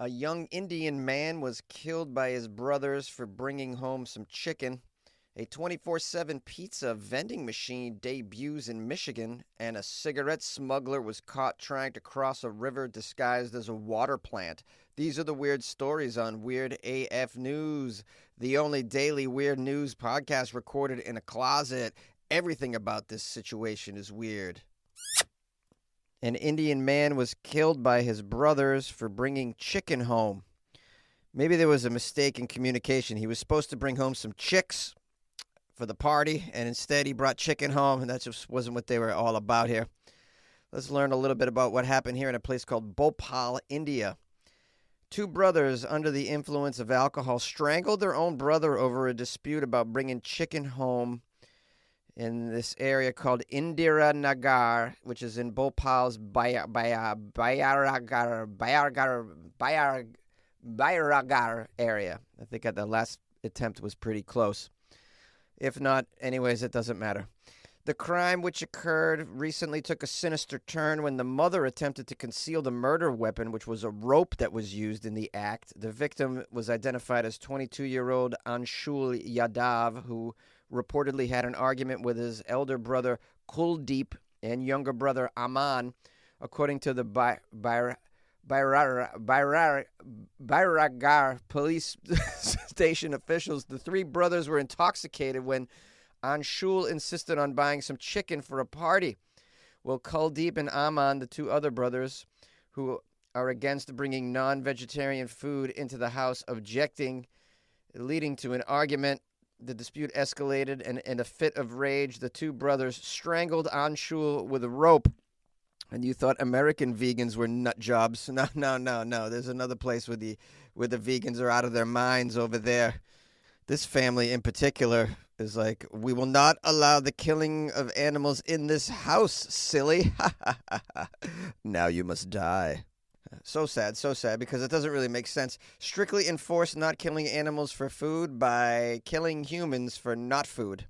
A young Indian man was killed by his brothers for bringing home some chicken. A 24/7 pizza vending machine debuts in Michigan, and a cigarette smuggler was caught trying to cross a river disguised as a water plant. These are the weird stories on Weird AF News, the only daily weird news podcast recorded in a closet. Everything about this situation is weird. An Indian man was killed by his brothers for bringing chicken home. Maybe there was a mistake in communication. He was supposed to bring home some chicks for the party, and instead he brought chicken home, and that just wasn't what they were all about here. Let's learn a little bit about what happened here in a place called Bhopal, India. Two brothers under the influence of alcohol strangled their own brother over a dispute about bringing chicken home in this area called Indira Nagar, which is in Bhopal's Bayaragar area. I think the last attempt was pretty close. If not, anyways, it doesn't matter. The crime, which occurred recently, took a sinister turn when the mother attempted to conceal the murder weapon, which was a rope that was used in the act. The victim was identified as 22-year-old Anshul Yadav, who reportedly had an argument with his elder brother Kuldeep and younger brother Aman. According to the Bairagar police station officials, the three brothers were intoxicated when Anshul insisted on buying some chicken for a party. Well, Kuldeep and Aman, the two other brothers who are against bringing non-vegetarian food into the house, objecting, leading to an argument. The dispute escalated, and in a fit of rage, the two brothers strangled Anshul with a rope. And you thought American vegans were nut jobs. No. There's another place where the vegans are out of their minds over there. This family in particular is like, we will not allow the killing of animals in this house, silly. Now you must die. So sad, because it doesn't really make sense. Strictly enforce not killing animals for food by killing humans for not food.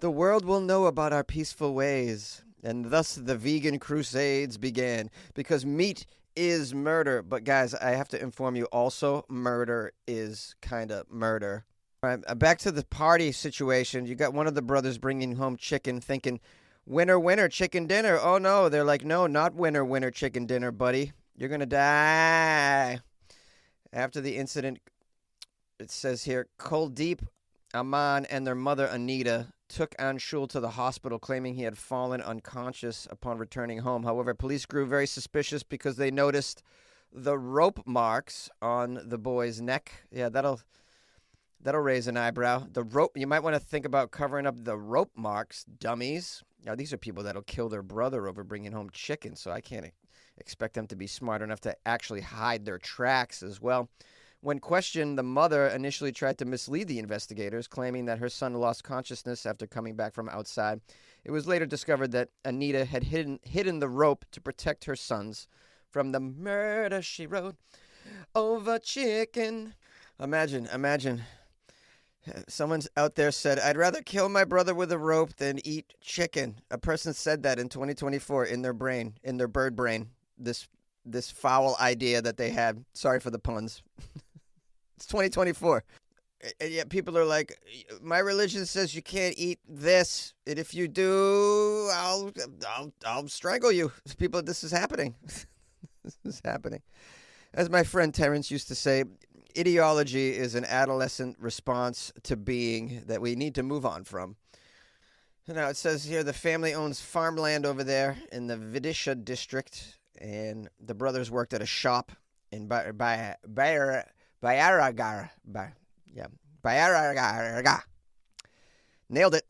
The world will know about our peaceful ways, and thus the vegan crusades began, because meat is murder. But guys, I have to inform you also, murder is kind of murder. All right, back to the party situation. You got one of the brothers bringing home chicken, thinking, winner, chicken dinner. Oh no, they're like, no, not winner, chicken dinner, buddy. You're going to die. After the incident, it says here, Kuldeep, Aman, and their mother, Anita, took Anshul to the hospital, claiming he had fallen unconscious upon returning home. However, police grew very suspicious because they noticed the rope marks on the boy's neck. Yeah, that'll raise an eyebrow. The rope, you might want to think about covering up the rope marks, dummies. Now, these are people that'll kill their brother over bringing home chicken, so I can't expect them to be smart enough to actually hide their tracks as well. When questioned, the mother initially tried to mislead the investigators, claiming that her son lost consciousness after coming back from outside. It was later discovered that Anita had hidden the rope to protect her sons from the murder she wrote over chicken. Imagine. Someone's out there said, I'd rather kill my brother with a rope than eat chicken. A person said that in 2024 in their brain, in their bird brain. This foul idea that they had. Sorry for the puns. It's 2024. And yet people are like, my religion says you can't eat this, and if you do, I'll strangle you. People, this is happening. This is happening. As my friend Terrence used to say, ideology is an adolescent response to being that we need to move on from. Now it says here the family owns farmland over there in the Vidisha district, and the brothers worked at a shop in Bayaragar. Nailed it.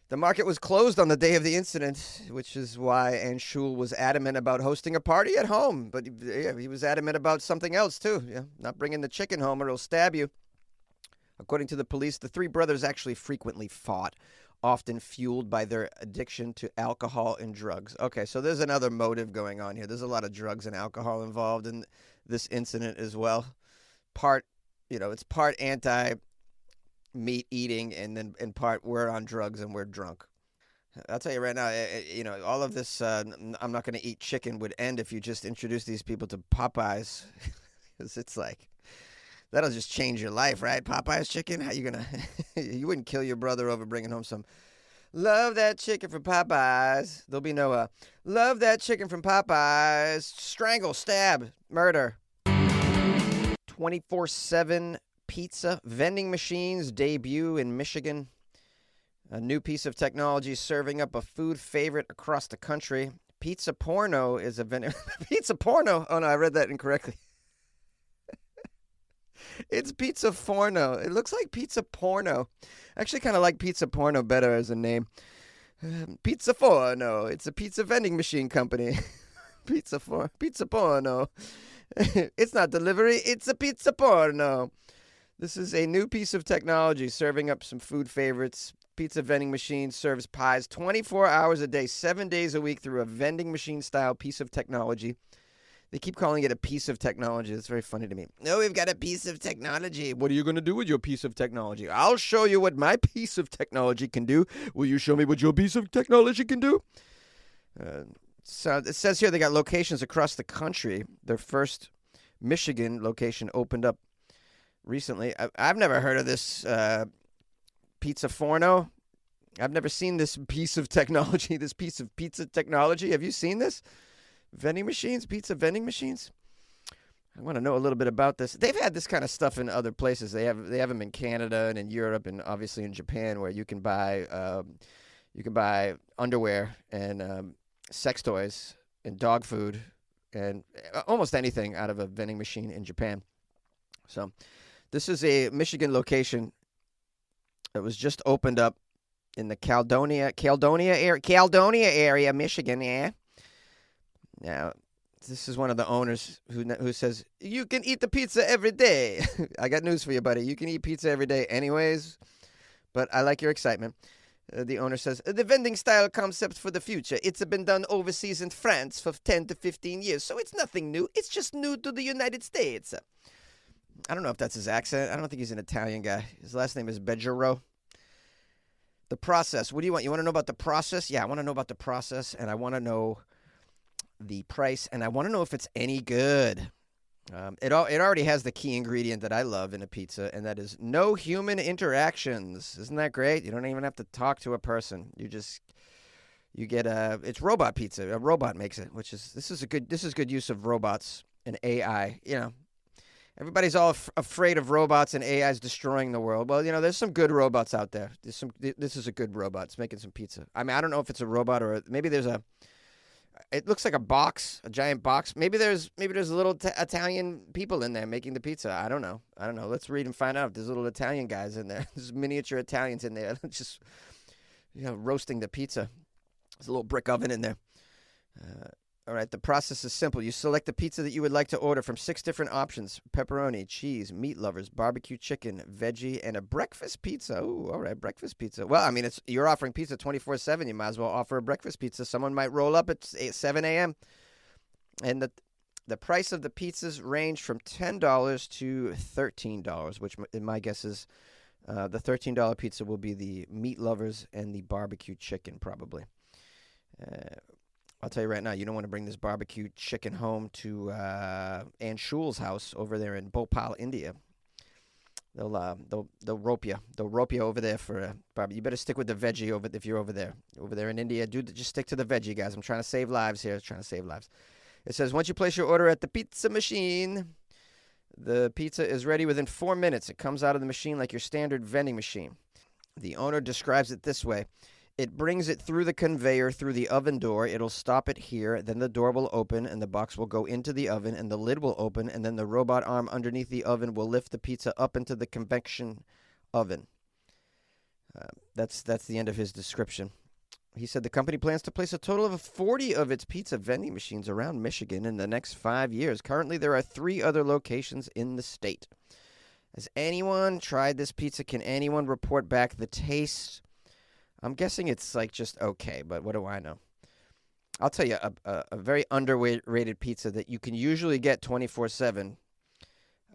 The market was closed on the day of the incident, which is why Anshul was adamant about hosting a party at home. But he was adamant about something else, too. Yeah, not bringing the chicken home or he'll stab you. According to the police, the three brothers actually frequently fought, often fueled by their addiction to alcohol and drugs. Okay, so there's another motive going on here. There's a lot of drugs and alcohol involved in this incident as well. It's part anti-meat eating, and then in part we're on drugs and we're drunk. I'll tell you right now, all of this, I'm not going to eat chicken would end if you just introduce these people to Popeyes. Because it's like, that'll just change your life, right? Popeye's chicken? How you gonna? You wouldn't kill your brother over bringing home some. Love that chicken from Popeyes. There'll be no, love that chicken from Popeyes. Strangle, stab, murder. 24/7 pizza vending machines debut in Michigan. A new piece of technology serving up a food favorite across the country. Pizza porno is a vending. Pizza porno? Oh no, I read that incorrectly. It's pizza forno. It looks like pizza porno. I actually kind of like pizza porno better as a name. Pizza forno. It's a pizza vending machine company. Pizza porno. It's not delivery. It's a pizza porno. This is a new piece of technology serving up some food favorites. Pizza vending machine serves pies 24 hours a day, 7 days a week through a vending machine style piece of technology. They keep calling it a piece of technology. It's very funny to me. No, we've got a piece of technology. What are you going to do with your piece of technology? I'll show you what my piece of technology can do. Will you show me what your piece of technology can do? So it says here they got locations across the country. Their first Michigan location opened up recently. I've never heard of this pizza forno. I've never seen this piece of technology, this piece of pizza technology. Have you seen this? Vending machines, pizza vending machines. I want to know a little bit about this. They've had this kind of stuff in other places. They have them in Canada and in Europe and obviously in Japan, where you can buy underwear and sex toys and dog food and almost anything out of a vending machine in Japan. So this is a Michigan location that was just opened up in the Caledonia area, Michigan. Yeah. Now, this is one of the owners who says, you can eat the pizza every day. I got news for you, buddy. You can eat pizza every day anyways, but I like your excitement. The owner says, the vending style concept for the future. It's been done overseas in France for 10 to 15 years, so it's nothing new. It's just new to the United States. I don't know if that's his accent. I don't think he's an Italian guy. His last name is Beggero. The process. What do you want? You want to know about the process? Yeah, I want to know about the process, and I want to know the price, and I want to know if it's any good. It already has the key ingredient that I love in a pizza, and that is no human interactions. Isn't that great? You don't even have to talk to a person. You get it's robot pizza. A robot makes it, this is good use of robots and AI. You know, everybody's all afraid of robots and AIs destroying the world. Well, you know, there's some good robots out there. This is a good robot. It's making some pizza. I mean, I don't know if it's a robot or maybe there's it looks like a box, a giant box. Maybe there's little Italian people in there making the pizza. I don't know. Let's read and find out if there's little Italian guys in there. There's miniature Italians in there just, roasting the pizza. There's a little brick oven in there. All right, the process is simple. You select the pizza that you would like to order from 6 different options: pepperoni, cheese, meat lovers, barbecue chicken, veggie, and a breakfast pizza. Ooh, all right, breakfast pizza. Well, I mean, you're offering pizza 24/7. You might as well offer a breakfast pizza. Someone might roll up at 7 a.m. And the price of the pizzas range from $10 to $13, which my guess is the $13 pizza will be the meat lovers and the barbecue chicken, probably. I'll tell you right now, you don't want to bring this barbecue chicken home to Ann Shul's house over there in Bhopal, India. They'll rope you. They'll rope you over there for a barbecue. You better stick with the veggie if you're over there. Over there in India, dude, just stick to the veggie, guys. I'm trying to save lives here. It says, once you place your order at the pizza machine, the pizza is ready within 4 minutes. It comes out of the machine like your standard vending machine. The owner describes it this way. It brings it through the conveyor, through the oven door. It'll stop it here. Then the door will open, and the box will go into the oven, and the lid will open, and then the robot arm underneath the oven will lift the pizza up into the convection oven. That's the end of his description. He said the company plans to place a total of 40 of its pizza vending machines around Michigan in the next 5 years. Currently, there are 3 other locations in the state. Has anyone tried this pizza? Can anyone report back the taste? I'm guessing it's like just okay, but what do I know? I'll tell you a very underrated pizza that you can usually get 24/7.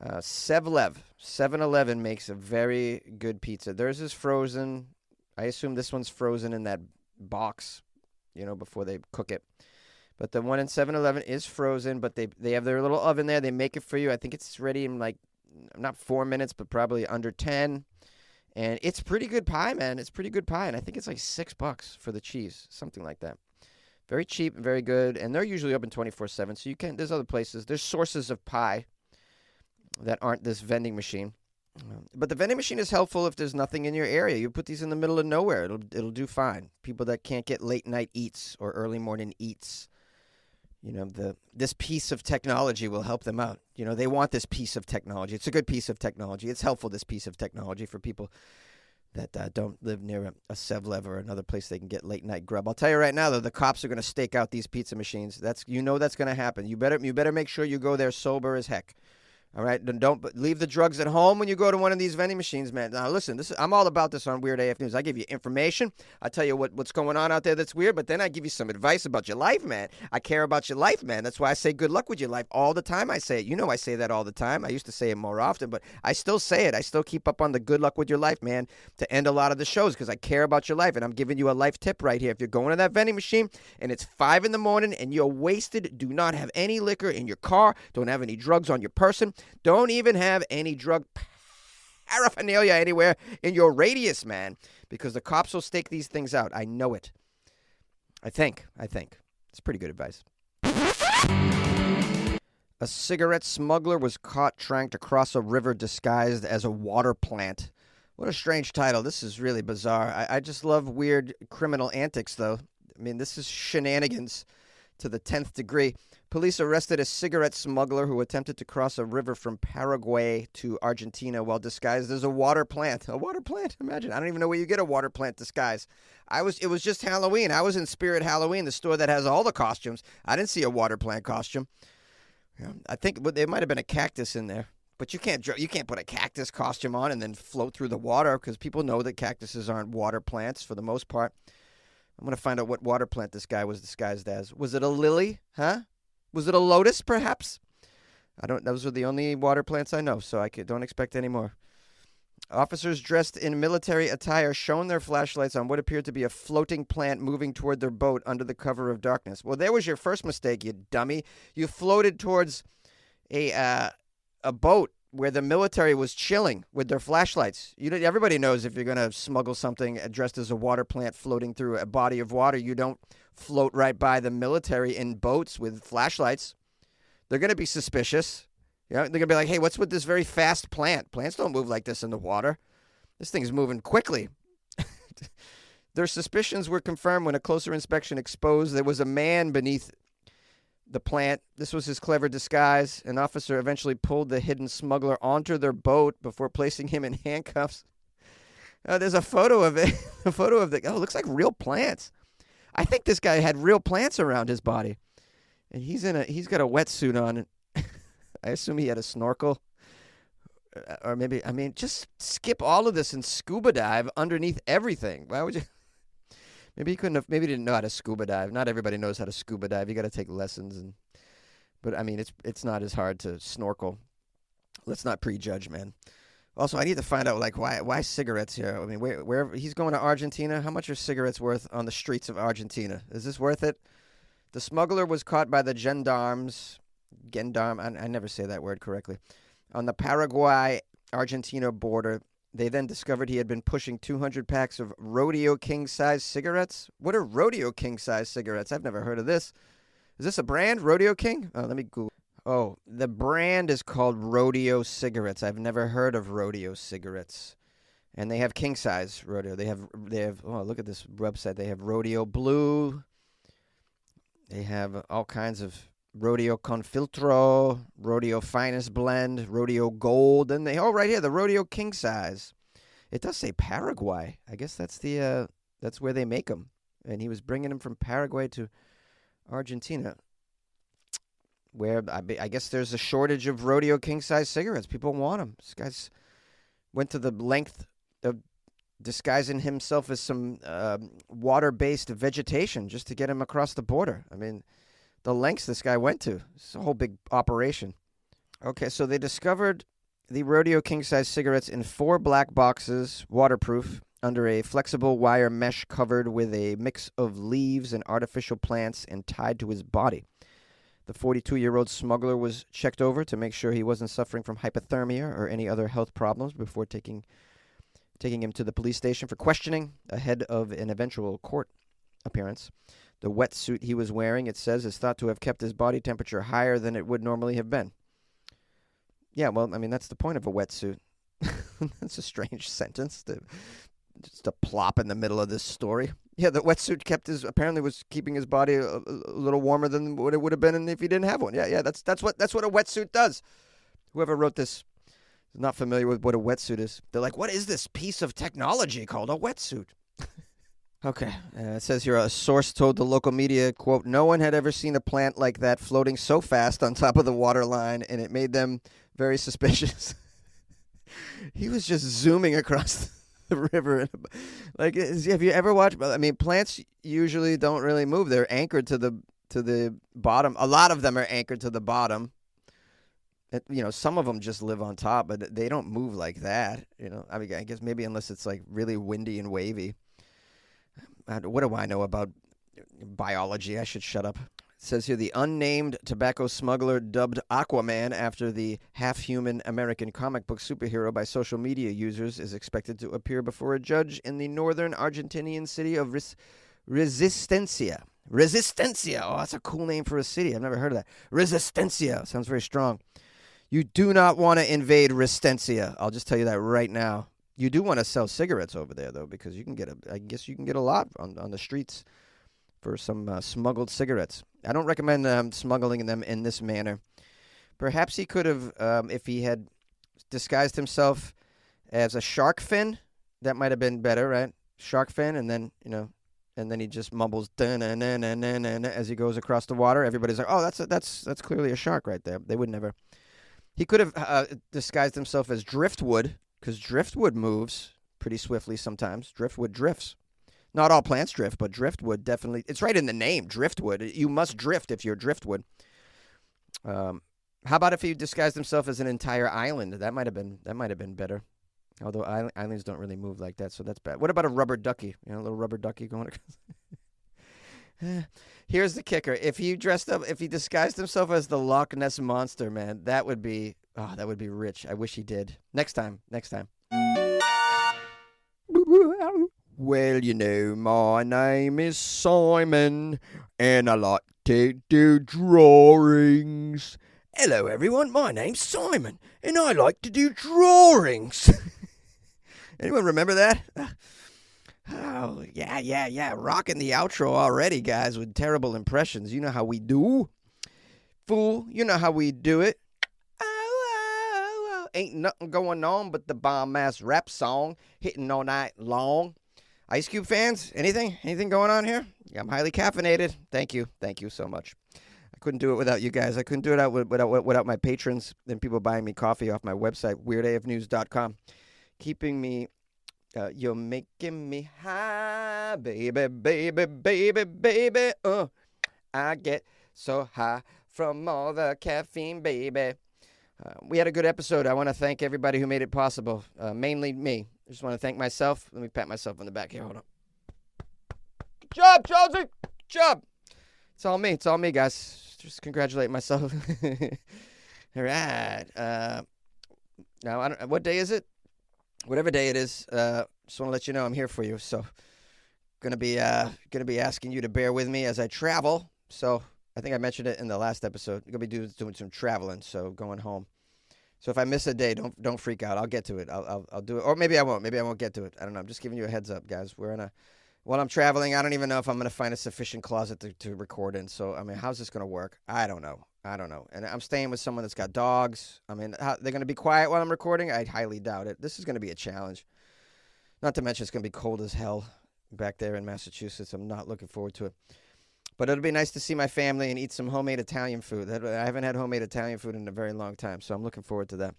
7-Eleven makes a very good pizza. Theirs is frozen. I assume this one's frozen in that box, before they cook it. But the one in 7-Eleven is frozen, but they have their little oven there. They make it for you. I think it's ready in like not 4 minutes, but probably under 10. And it's pretty good pie, man. It's pretty good pie. And I think it's like $6 for the cheese, something like that. Very cheap and very good. And they're usually open 24/7. So you can, there's other places. There's sources of pie that aren't this vending machine. But the vending machine is helpful if there's nothing in your area. You put these in the middle of nowhere. It'll do fine. People that can't get late night eats or early morning eats. This piece of technology will help them out. They want this piece of technology. It's a good piece of technology. It's helpful, this piece of technology, for people that don't live near a 7-Eleven or another place they can get late night grub. I'll tell you right now, though, the cops are going to stake out these pizza machines. That's going to happen. You better make sure you go there sober as heck. All right, then don't leave the drugs at home when you go to one of these vending machines, man. Now, listen, I'm all about this on Weird AF News. I give you information. I tell you what's going on out there that's weird, but then I give you some advice about your life, man. I care about your life, man. That's why I say good luck with your life all the time. I say it. I say that all the time. I used to say it more often, but I still say it. I still keep up on the good luck with your life, man, to end a lot of the shows because I care about your life, and I'm giving you a life tip right here. If you're going to that vending machine and it's 5 in the morning and you're wasted, do not have any liquor in your car, don't have any drugs on your person, don't even have any drug paraphernalia anywhere in your radius, man, because the cops will stake these things out. I know it. I think. It's pretty good advice. A cigarette smuggler was caught trying to cross a river disguised as a water plant. What a strange title. This is really bizarre. I just love weird criminal antics, though. I mean, this is shenanigans to the 10th degree. Police arrested a cigarette smuggler who attempted to cross a river from Paraguay to Argentina while disguised as a water plant. A water plant? Imagine. I don't even know where you get a water plant disguise. It was just Halloween. I was in Spirit Halloween, the store that has all the costumes. I didn't see a water plant costume. I think there might have been a cactus in there. But you can't put a cactus costume on and then float through the water because people know that cactuses aren't water plants for the most part. I'm going to find out what water plant this guy was disguised as. Was it a lily? Huh? Was it a lotus, perhaps? Those are the only water plants I know, so don't expect any more. Officers dressed in military attire shone their flashlights on what appeared to be a floating plant moving toward their boat under the cover of darkness. Well, there was your first mistake, you dummy. You floated towards a boat where the military was chilling with their flashlights. Everybody knows if you're going to smuggle something dressed as a water plant floating through a body of water, you don't float right by the military in boats with flashlights. They're going to be suspicious. They're going to be like, hey, what's with this very fast plant? Plants don't move like this in the water. This thing's moving quickly. Their suspicions were confirmed when a closer inspection exposed there was a man beneath the plant. This was his clever disguise. An officer eventually pulled the hidden smuggler onto their boat before placing him in handcuffs. There's a photo of it. A photo of it looks like real plants. I think this guy had real plants around his body. And he's got a wetsuit on. I assume he had a snorkel. Or maybe, just skip all of this and scuba dive underneath everything. Why would you? Maybe he couldn't have. Maybe he didn't know how to scuba dive. Not everybody knows how to scuba dive. You got to take lessons, but it's not as hard to snorkel. Let's not prejudge, man. Also, I need to find out why cigarettes here. Where he's going to Argentina. How much are cigarettes worth on the streets of Argentina? Is this worth it? The smuggler was caught by the gendarmes. I never say that word correctly. On the Paraguay-Argentina border. They then discovered he had been pushing 200 packs of Rodeo King-size cigarettes. What are Rodeo King-size cigarettes? I've never heard of this. Is this a brand, Rodeo King? Oh, let me Google. Oh, the brand is called Rodeo Cigarettes. I've never heard of Rodeo Cigarettes. And they have king-size Rodeo. They have. Oh, look at this website. They have Rodeo Blue. They have all kinds of Rodeo Con Filtro, Rodeo Finest Blend, Rodeo Gold, and right here, the Rodeo King Size. It does say Paraguay. I guess that's where they make them. And he was bringing them from Paraguay to Argentina, where I guess there's a shortage of Rodeo King Size cigarettes. People want them. This guy's went to the length of disguising himself as some water-based vegetation just to get him across the border. The lengths this guy went to. It's a whole big operation. Okay, so they discovered the Rodeo King-size cigarettes in 4 black boxes, waterproof, under a flexible wire mesh covered with a mix of leaves and artificial plants and tied to his body. The 42-year-old smuggler was checked over to make sure he wasn't suffering from hypothermia or any other health problems before taking him to the police station for questioning ahead of an eventual court appearance. The wetsuit he was wearing, it says, is thought to have kept his body temperature higher than it would normally have been. Yeah, well, I mean, that's the point of a wetsuit. That's a strange sentence just to plop in the middle of this story. Yeah, the wetsuit apparently was keeping his body a little warmer than what it would have been if he didn't have one. Yeah, that's what a wetsuit does. Whoever wrote this is not familiar with what a wetsuit is. They're like, what is this piece of technology called a wetsuit? Okay, it says here, a source told the local media, quote, no one had ever seen a plant like that floating so fast on top of the water line, and it made them very suspicious. He was just zooming across the river. Like, have you ever watched? I mean, plants usually don't really move. They're anchored to the bottom. A lot of them are anchored to the bottom. Some of them just live on top, but they don't move like that. I mean, I guess maybe unless it's like really windy and wavy. What do I know about biology? I should shut up. It says here, the unnamed tobacco smuggler dubbed Aquaman after the half-human American comic book superhero by social media users is expected to appear before a judge in the northern Argentinian city of Resistencia. Resistencia. Oh, that's a cool name for a city. I've never heard of that. Resistencia. Sounds very strong. You do not want to invade Resistencia. I'll just tell you that right now. You do want to sell cigarettes over there, though, because you can get a lot on the streets for some smuggled cigarettes. I don't recommend smuggling them in this manner. Perhaps he could have, if he had disguised himself as a shark fin, that might have been better, right? Shark fin, and then, and then he just mumbles as he goes across the water. Everybody's like, oh, that's clearly a shark right there. They would never. He could have disguised himself as driftwood, because driftwood moves pretty swiftly sometimes. Driftwood drifts. Not all plants drift, but driftwood definitely. It's right in the name, driftwood. You must drift if you're driftwood. How about if he disguised himself as an entire island? That might have been better. Although islands don't really move like that, so that's bad. What about a rubber ducky? A little rubber ducky going across. Here's the kicker: if he disguised himself as the Loch Ness Monster, man, that would be rich. I wish he did. Next time. Well, my name is Simon, and I like to do drawings. Hello, everyone. My name's Simon, and I like to do drawings. Anyone remember that? Oh, yeah. Rocking the outro already, guys, with terrible impressions. You know how we do. Fool, you know how we do it. Oh. Ain't nothing going on but the bomb-ass rap song hitting all night long. Ice Cube fans, anything going on here? I'm highly caffeinated. Thank you so much. I couldn't do it without you guys. I couldn't do it without my patrons and people buying me coffee off my website, weirdafnews.com. Keeping me, you're making me high, baby. I get so high from all the caffeine, baby. We had a good episode. I want to thank everybody who made it possible, mainly me. I just want to thank myself. Let me pat myself on the back here. Hold on. Good job, Jonesy. Good job. It's all me, guys. Just congratulate myself. All right. Now, what day is it? Whatever day it is, just want to let you know I'm here for you. So, gonna be asking you to bear with me as I travel. So, I think I mentioned it in the last episode. I'm gonna be doing some traveling, so going home. So if I miss a day, don't freak out. I'll get to it. I'll do it, or maybe I won't. Maybe I won't get to it. I don't know. I'm just giving you a heads up, guys. While I'm traveling, I don't even know if I'm gonna find a sufficient closet to record in. So I mean, how's this gonna work? I don't know. And I'm staying with someone that's got dogs. I mean, they're gonna be quiet while I'm recording? I highly doubt it. This is gonna be a challenge. Not to mention it's gonna be cold as hell back there in Massachusetts. I'm not looking forward to it. But it'll be nice to see my family and eat some homemade Italian food. I haven't had homemade Italian food in a very long time, so I'm looking forward to that.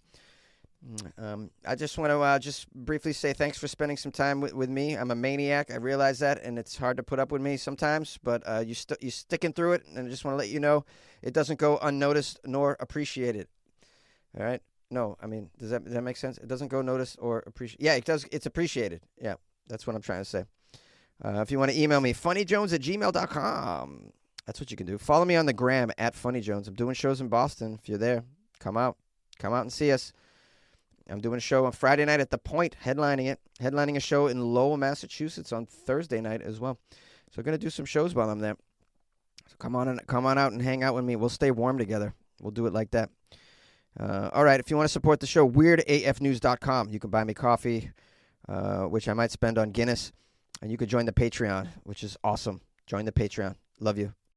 I just want to just briefly say thanks for spending some time with me. I'm a maniac. I realize that, and it's hard to put up with me sometimes, but you're sticking through it, and I just want to let you know it doesn't go unnoticed nor appreciated. All right? No, I mean, does that make sense? It doesn't go noticed or appreciated. Yeah, it does. It's appreciated. Yeah. That's what I'm trying to say. If you want to email me, funnyjones@gmail.com. That's what you can do. Follow me on the gram @funnyjones. I'm doing shows in Boston. If you're there, come out. Come out and see us. I'm doing a show on Friday night at The Point, headlining a show in Lowell, Massachusetts on Thursday night as well. So I'm going to do some shows while I'm there. So come on out and hang out with me. We'll stay warm together. We'll do it like that. All right, if you want to support the show, weirdafnews.com. You can buy me coffee, which I might spend on Guinness, and you could join the Patreon, which is awesome. Join the Patreon. Love you.